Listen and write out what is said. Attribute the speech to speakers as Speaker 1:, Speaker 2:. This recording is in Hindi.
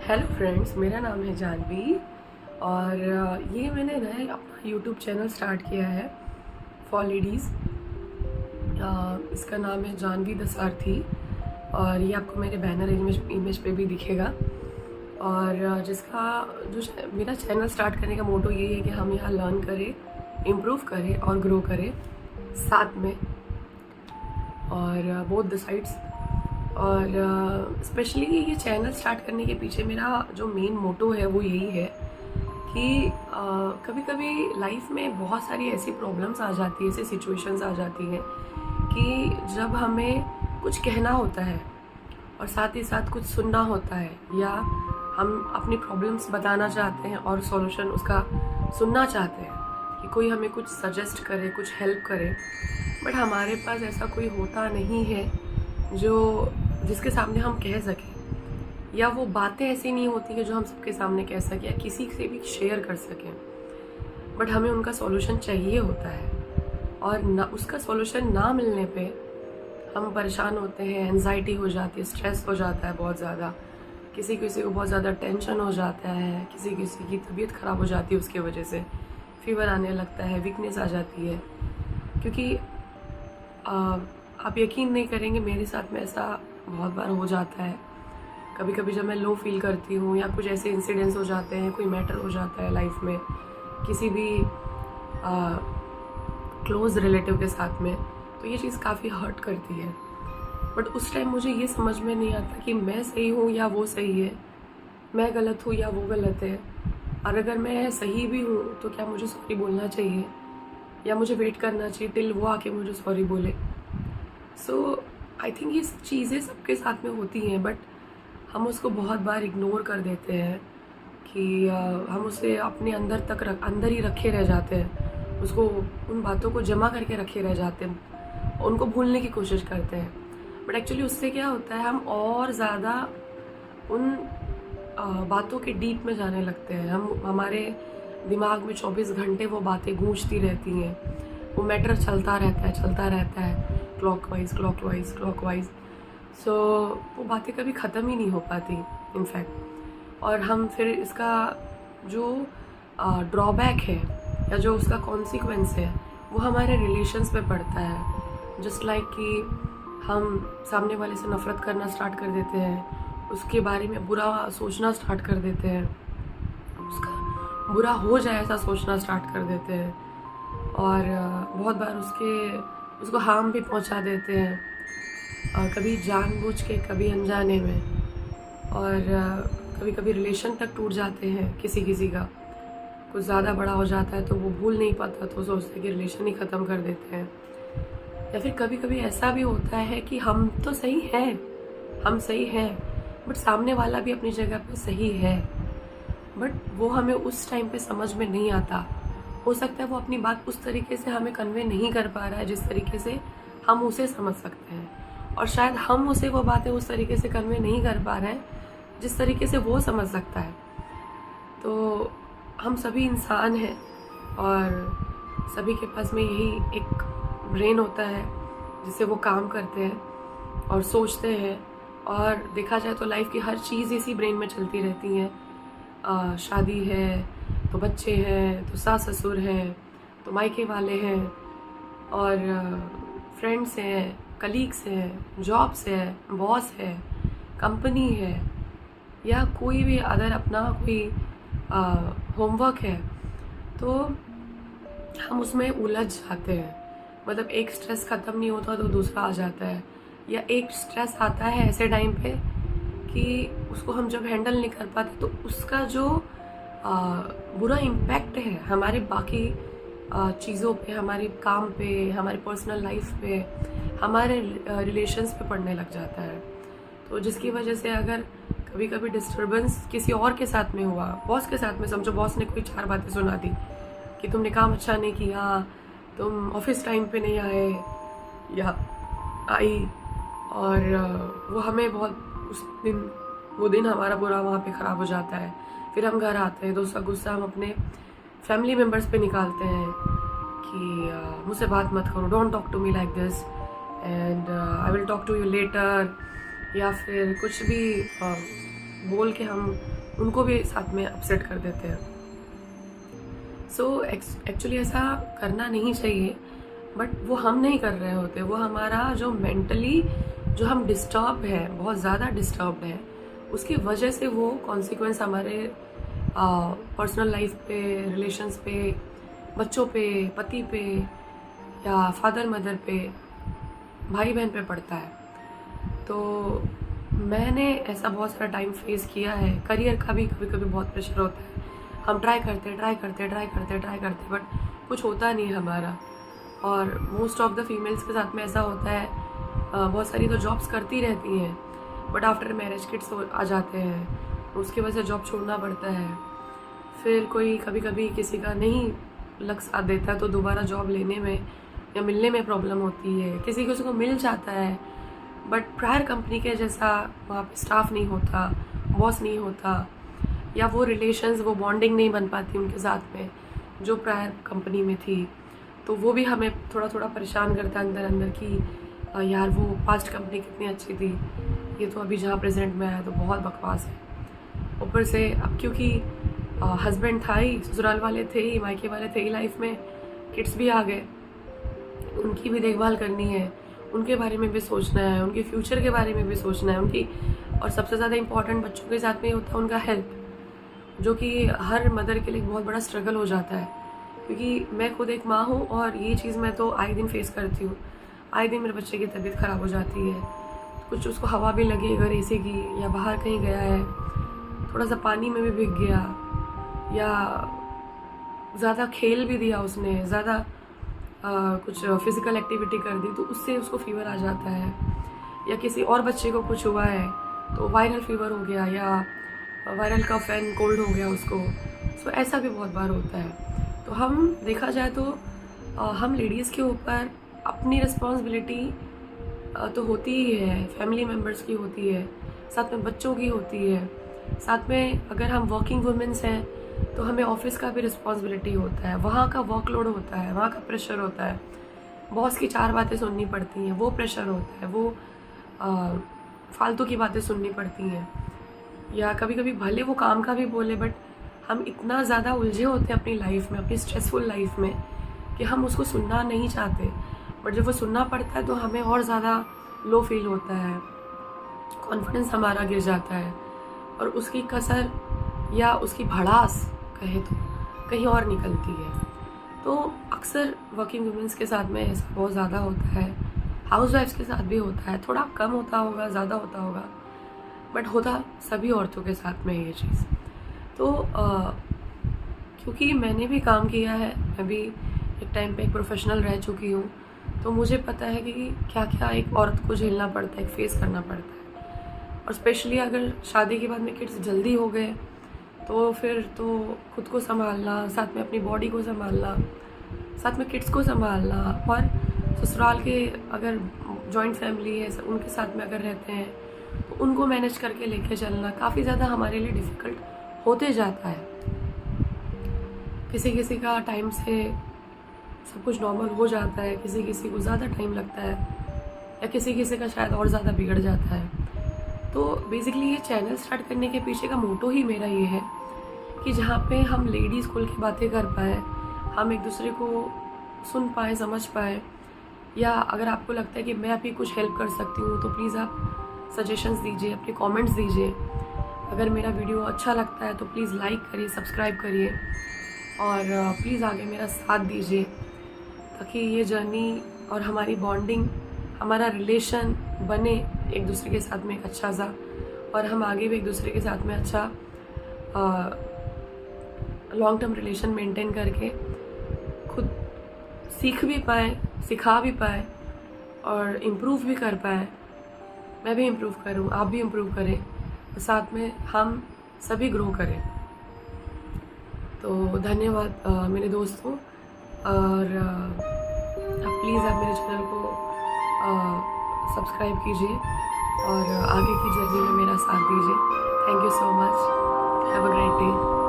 Speaker 1: हेलो फ्रेंड्स, मेरा नाम है जानवी और ये मैंने नया अपना यूट्यूब चैनल स्टार्ट किया है फॉर लेडीज़। इसका नाम है जानवी द सारथी और ये आपको मेरे बैनर इमेज पे भी दिखेगा। और जिसका जो मेरा चैनल स्टार्ट करने का मोटो यही है कि हम यहाँ लर्न करें, इम्प्रूव करें और ग्रो करें साथ में, और बोथ द साइड्स। और स्पेशली ये चैनल स्टार्ट करने के पीछे मेरा जो मेन मोटो है वो यही है कि कभी कभी लाइफ में बहुत सारी ऐसी प्रॉब्लम्स आ जाती है, ऐसी सिचुएशंस आ जाती हैं कि जब हमें कुछ कहना होता है और साथ ही साथ कुछ सुनना होता है, या हम अपनी प्रॉब्लम्स बताना चाहते हैं और सॉल्यूशन उसका सुनना चाहते हैं कि कोई हमें कुछ सजेस्ट करे, कुछ हेल्प करे, बट हमारे पास ऐसा कोई होता नहीं है जिसके सामने हम कह सकें, या वो बातें ऐसी नहीं होती कि जो हम सबके सामने कह सकें या किसी से भी शेयर कर सकें, बट हमें उनका सॉल्यूशन चाहिए होता है। और ना उसका सॉल्यूशन ना मिलने पे हम परेशान होते हैं, एंजाइटी हो जाती है, स्ट्रेस हो जाता है बहुत ज़्यादा, किसी किसी को बहुत ज़्यादा टेंशन हो जाता है, किसी किसी की तबीयत ख़राब हो जाती है, उसके वजह से फीवर आने लगता है, वीकनेस आ जाती है। क्योंकि आप यकीन नहीं करेंगे, मेरे साथ में ऐसा बहुत बार हो जाता है। कभी कभी जब मैं लो फील करती हूँ या कुछ ऐसे इंसिडेंट्स हो जाते हैं, कोई मैटर हो जाता है लाइफ में किसी भी क्लोज रिलेटिव के साथ में, तो ये चीज़ काफ़ी हर्ट करती है। बट उस टाइम मुझे ये समझ में नहीं आता कि मैं सही हूँ या वो सही है, मैं गलत हूँ या वो गलत है। और अगर मैं सही भी हूँ तो क्या मुझे सॉरी बोलना चाहिए या मुझे वेट करना चाहिए टिल वो आके मुझे सॉरी बोले। सो आई थिंक ये चीज़ें सबके साथ में होती हैं, बट हम उसको बहुत बार इग्नोर कर देते हैं कि हम उसे अपने अंदर ही रखे रह जाते हैं, उसको उन बातों को जमा करके रखे रह जाते हैं, उनको भूलने की कोशिश करते हैं। बट एक्चुअली उससे क्या होता है, हम और ज़्यादा उन बातों के डीप में जाने लगते हैं। हमारे दिमाग में 24 घंटे वो बातें गूंजती रहती हैं, वो मैटर चलता रहता है क्लॉकवाइज। सो वो बातें कभी ख़त्म ही नहीं हो पाती इनफैक्ट। और हम फिर इसका जो ड्रॉबैक है या जो उसका कॉन्सिक्वेंस है वो हमारे रिलेशंस पे पड़ता है। जस्ट लाइक कि हम सामने वाले से नफ़रत करना स्टार्ट कर देते हैं, उसके बारे में बुरा सोचना स्टार्ट कर देते हैं, उसका बुरा हो जाए ऐसा सोचना स्टार्ट कर देते हैं, और बहुत बार उसको हार्म भी पहुंचा देते हैं, कभी जानबूझ के, कभी अनजाने में। और कभी कभी रिलेशन तक टूट जाते हैं, किसी का कुछ ज़्यादा बड़ा हो जाता है तो वो भूल नहीं पाता, तो सोचते हैं कि रिलेशन ही ख़त्म कर देते हैं। या फिर कभी कभी ऐसा भी होता है कि हम तो सही हैं बट सामने वाला भी अपनी जगह पे सही है, बट वो हमें उस टाइम पे समझ में नहीं आता। हो सकता है वो अपनी बात उस तरीके से हमें कन्वे नहीं कर पा रहा है जिस तरीके से हम उसे समझ सकते हैं, और शायद हम उसे वो बातें उस तरीके से कन्वे नहीं कर पा रहे हैं जिस तरीके से वो समझ सकता है। तो हम सभी इंसान हैं और सभी के पास में यही एक ब्रेन होता है जिससे वो काम करते हैं और सोचते हैं। और देखा जाए तो लाइफ की हर चीज़ इसी ब्रेन में चलती रहती है। शादी है तो बच्चे हैं, तो सास ससुर हैं, तो मायके वाले हैं, और फ्रेंड्स हैं, कलीग्स हैं, जॉब्स है, बॉस है, कंपनी है, या कोई भी अदर अपना कोई होमवर्क है, तो हम उसमें उलझ जाते हैं। मतलब एक स्ट्रेस ख़त्म नहीं होता तो दूसरा आ जाता है, या एक स्ट्रेस आता है ऐसे टाइम पे कि उसको हम जब हैंडल नहीं कर पाते तो उसका जो बुरा इम्पैक्ट है हमारे बाकी चीज़ों पे, हमारे काम पे, हमारे पर्सनल लाइफ पे, हमारे रिलेशंस पे पड़ने लग जाता है। तो जिसकी वजह से अगर कभी कभी डिस्टर्बेंस किसी और के साथ में हुआ, बॉस के साथ में, समझो बॉस ने कोई 4 बातें सुना दी कि तुमने काम अच्छा नहीं किया, तुम ऑफिस टाइम पे नहीं आए या आई, और वो हमें बहुत वो दिन हमारा पूरा वहाँ पे ख़राब हो जाता है। फिर हम घर आते हैं तो उसका गुस्सा हम अपने फैमिली मेम्बर्स पे निकालते हैं कि मुझसे बात मत करो, don't talk to me like this and I will talk to you later, या फिर कुछ भी बोल के हम उनको भी साथ में अपसेट कर देते हैं। सो एक्चुअली ऐसा करना नहीं चाहिए, बट वो हम नहीं कर रहे होते, वो हमारा जो मेंटली जो हम डिस्टर्ब है, बहुत ज़्यादा डिस्टर्ब है, उसकी वजह से वो कॉन्सिक्वेंस हमारे पर्सनल लाइफ पे, रिलेशंस पे, बच्चों पे, पति पे या फादर मदर पे, भाई बहन पे पड़ता है। तो मैंने ऐसा बहुत सारा टाइम फेस किया है। करियर का भी कभी कभी बहुत प्रेशर होता है, हम ट्राई करते बट कुछ होता नहीं है हमारा। और मोस्ट ऑफ द फीमेल्स के साथ में ऐसा होता है, बहुत सारी तो जॉब्स करती रहती हैं, बट आफ्टर मैरिज किड्स आ जाते हैं, उसकी वजह से जॉब छोड़ना पड़ता है। फिर कोई कभी कभी किसी का नहीं लग साथ देता है तो दोबारा जॉब लेने में या मिलने में प्रॉब्लम होती है। किसी को मिल जाता है, बट प्रायर कंपनी के जैसा वहाँ पे स्टाफ नहीं होता, बॉस नहीं होता, या वो रिलेशंस, वो बॉन्डिंग नहीं बन पाती उनके साथ में जो प्रायर कंपनी में थी। तो वो भी हमें थोड़ा थोड़ा परेशान करता है अंदर अंदर कि यार वो पास्ट कंपनी कितनी अच्छी थी, ये तो अभी जहाँ प्रेजेंट में आया तो बहुत बकवास है। ऊपर से अब क्योंकि हस्बैंड था ही, ससुराल वाले थे ही, मायके वाले थे ही लाइफ में, किड्स भी आ गए, उनकी भी देखभाल करनी है, उनके बारे में भी सोचना है, उनके फ्यूचर के बारे में भी सोचना है उनकी। और सबसे ज़्यादा इम्पॉर्टेंट बच्चों के साथ में होता है उनका हेल्थ, जो कि हर मदर के लिए बहुत बड़ा स्ट्रगल हो जाता है। क्योंकि मैं खुद एक माँ हूँ और ये चीज़ मैं तो आए दिन फेस करती हूँ। आए दिन मेरे बच्चे की तबीयत ख़राब हो जाती है, कुछ उसको हवा भी लगी अगर एसी की, या बाहर कहीं गया है, थोड़ा सा पानी में भी भीग गया, या ज़्यादा खेल भी दिया उसने, ज़्यादा कुछ फिज़िकल एक्टिविटी कर दी तो उससे उसको फीवर आ जाता है, या किसी और बच्चे को कुछ हुआ है तो वायरल फीवर हो गया, या वायरल कफ एंड कोल्ड हो गया उसको। सो ऐसा भी बहुत बार होता है। तो हम देखा जाए तो हम लेडीज़ के ऊपर अपनी रिस्पॉन्सिबिलिटी तो होती ही है, फैमिली मेम्बर्स की होती है, साथ में बच्चों की होती है, साथ में अगर हम वर्किंग वुमेन्स हैं तो हमें ऑफिस का भी रिस्पॉन्सिबिलिटी होता है, वहाँ का वर्कलोड होता है, वहाँ का प्रेशर होता है, बॉस की 4 बातें सुननी पड़ती हैं, वो प्रेशर होता है, वो फालतू की बातें सुननी पड़ती हैं, या कभी कभी भले वो काम का भी बोले, बट हम इतना ज़्यादा उलझे होते हैं अपनी लाइफ में, अपनी स्ट्रेसफुल लाइफ में, कि हम उसको सुनना नहीं चाहते, बट जब वो सुनना पड़ता है तो हमें और ज़्यादा लो फील होता है, कॉन्फिडेंस हमारा गिर जाता है, और उसकी कसर या उसकी भड़ास कहे तो कहीं और निकलती है। तो अक्सर वर्किंग वुमेंस के साथ में ऐसा बहुत ज़्यादा होता है, हाउसवाइफ्स के साथ भी होता है, थोड़ा कम होता होगा, ज़्यादा होता होगा, बट होता सभी औरतों के साथ में ये चीज़। तो क्योंकि मैंने भी काम किया है, मैं भी एक टाइम पे एक प्रोफेशनल रह चुकी हूँ, तो मुझे पता है कि क्या क्या एक औरत को झेलना पड़ता है, एक फेस करना पड़ता है। और स्पेशली अगर शादी के बाद में किड्स जल्दी हो गए तो फिर तो खुद को संभालना, साथ में अपनी बॉडी को संभालना, साथ में किड्स को संभालना, और ससुराल के अगर जॉइंट फैमिली है उनके साथ में अगर रहते हैं तो उनको मैनेज करके लेके चलना काफ़ी ज़्यादा हमारे लिए डिफ़िकल्ट होते जाता है। किसी किसी का टाइम से सब कुछ नॉर्मल हो जाता है, किसी किसी को ज़्यादा टाइम लगता है, या किसी किसी का शायद और ज़्यादा बिगड़ जाता है। तो बेसिकली ये चैनल स्टार्ट करने के पीछे का मोटो ही मेरा ये है कि जहाँ पे हम लेडीज़ खुल के बातें कर पाए, हम एक दूसरे को सुन पाए, समझ पाए, या अगर आपको लगता है कि मैं अभी कुछ हेल्प कर सकती हूँ तो प्लीज़ आप सजेशंस दीजिए, अपने कमेंट्स दीजिए। अगर मेरा वीडियो अच्छा लगता है तो प्लीज़ लाइक करिए, सब्सक्राइब करिए, और प्लीज़ आगे मेरा साथ दीजिए, ताकि ये जर्नी और हमारी बॉन्डिंग, हमारा रिलेशन बने एक दूसरे के साथ में एक अच्छा सा, और हम आगे भी एक दूसरे के साथ में अच्छा लॉन्ग टर्म रिलेशन मेंटेन करके खुद सीख भी पाए, सिखा भी पाए, और इम्प्रूव भी कर पाए। मैं भी इम्प्रूव करूँ, आप भी इम्प्रूव करें, और साथ में हम सभी ग्रो करें। तो धन्यवाद मेरे दोस्तों, और प्लीज़ आप मेरे चैनल को सब्सक्राइब कीजिए और आगे की जर्नी में मेरा साथ दीजिए। Thank you so much, have a great day.